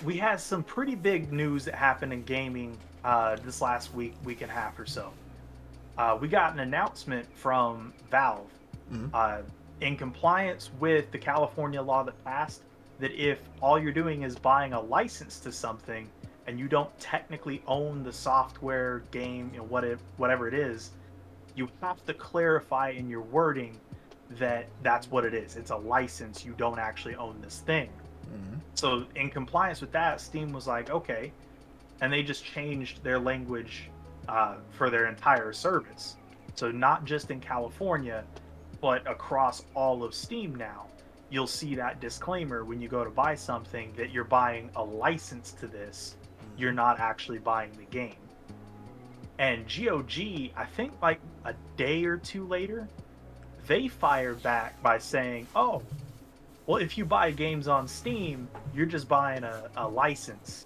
we had some pretty big news that happened in gaming this last week and a half or so. We got an announcement from Valve Mhm. uh, in compliance with the California law that passed that if all you're doing is buying a license to something and you don't technically own the software, game, whatever it is, you have to clarify in your wording that that's what it is. It's a license. You don't actually own this thing. Mhm. So in compliance with that, Steam was like, okay, and they just changed their language for their entire service. So not just in California, but across all of Steam now, you'll see that disclaimer when you go to buy something that you're buying a license to this. You're Mhm. not actually buying the game. And GOG, I think like a day or two later, they fired back by saying, oh, well, if you buy games on Steam, you're just buying a license.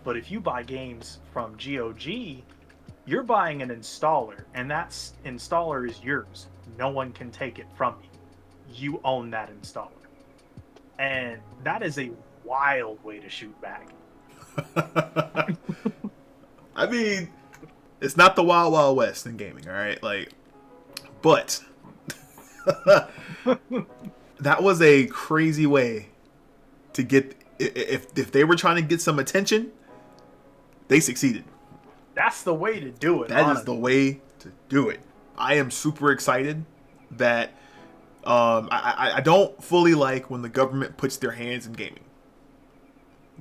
But if you buy games from GOG, you're buying an installer, and that installer is yours. No one can take it from you. You own that installer. And that is a wild way to shoot back. I mean, it's not the Wild Wild West in gaming, all right? Like, but that was a crazy way to get. If they were trying to get some attention, they succeeded. That's the way to do it, That is the honestly. way to do it. I am super excited that I don't fully like when the government puts their hands in gaming.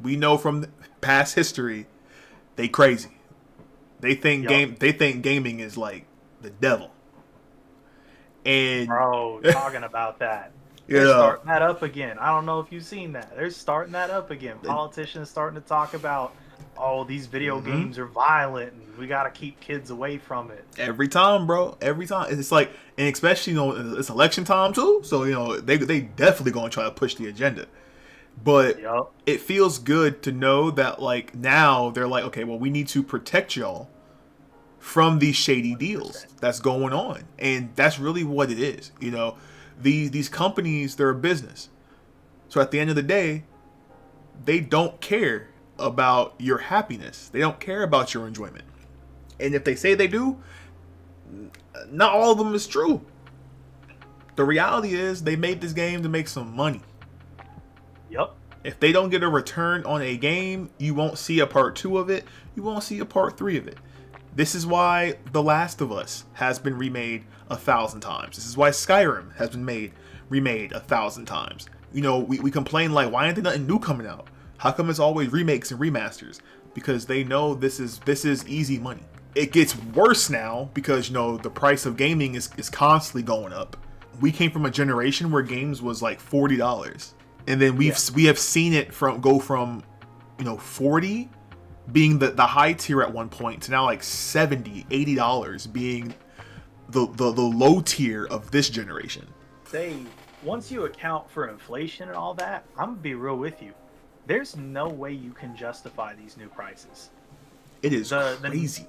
We know from past history they crazy. Yup. They think gaming is like the devil. And Bro, talking about that. They're yeah, starting that up again. I don't know if you've seen that. They're starting that up again. Politicians starting to talk about, oh, these video mm-hmm. games are violent and we got to keep kids away from it. Every time, bro. Every time. It's like, and especially it's election time too. So they definitely gonna try to push the agenda. But Yup. it feels good to know that like now they're like, okay, well we need to protect y'all from these shady deals 100%. that's going on, and that's really what it is. These companies, they're a business. So at the end of the day, they don't care about your happiness. They don't care about your enjoyment. And if they say they do, not all of them is true. The reality is they made this game to make some money. Yup. If they don't get a return on a game, you won't see a part 2 of it. You won't see a part 3 of it. This is why The Last of Us has been remade 1,000 times. This is why Skyrim has been remade 1,000 times. We complain like, why ain't there nothing new coming out? How come it's always remakes and remasters? Because they know this is easy money. It gets worse now because the price of gaming is constantly going up. We came from a generation where games was like $40, and then we have seen it go from 40 being the high tier at one point to now like $70-$80 being the low tier of this generation. Say, once you account for inflation and all that, I'm going to be real with you. There's no way you can justify these new prices. It is The crazy.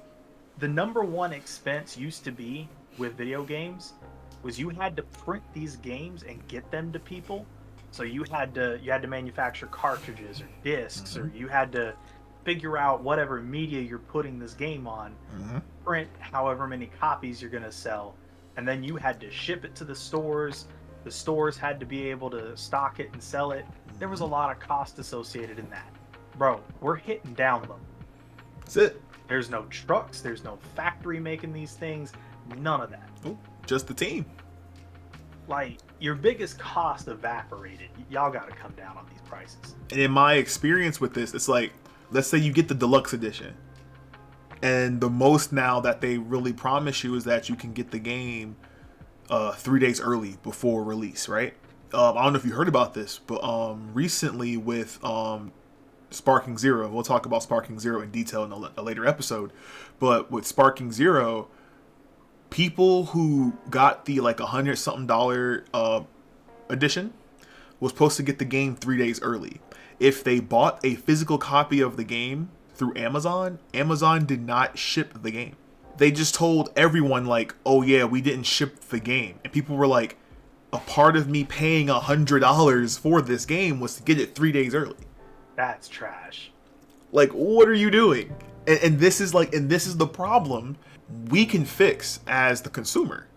the number one expense used to be with video games was you had to print these games and get them to people. So you had to manufacture cartridges or discs, Mm-hmm. or you had to figure out whatever media you're putting this game on, Mm-hmm. print however many copies you're going to sell, and then you had to ship it to the stores. The stores had to be able to stock it and sell it. There was a lot of cost associated in that. Bro, we're hitting down low. That's it. There's no trucks, there's no factory making these things, none of that. Ooh, just the team. Like, your biggest cost evaporated. Y'all got to come down on these prices. And in my experience with this, it's like, let's say you get the deluxe edition, and the most now that they really promise you is that you can get the game 3 days early before release, right? I don't know if you heard about this, but recently with Sparking Zero, we'll talk about Sparking Zero in detail in a later episode, but with Sparking Zero, people who got the like $100-something edition was supposed to get the game 3 days early. If they bought a physical copy of the game through Amazon, Amazon did not ship the game. They just told everyone like, oh yeah, we didn't ship the game. And people were like, a part of me paying $100 for this game was to get it 3 days early. That's trash. Like, what are you doing? And this is the problem we can fix as the consumer.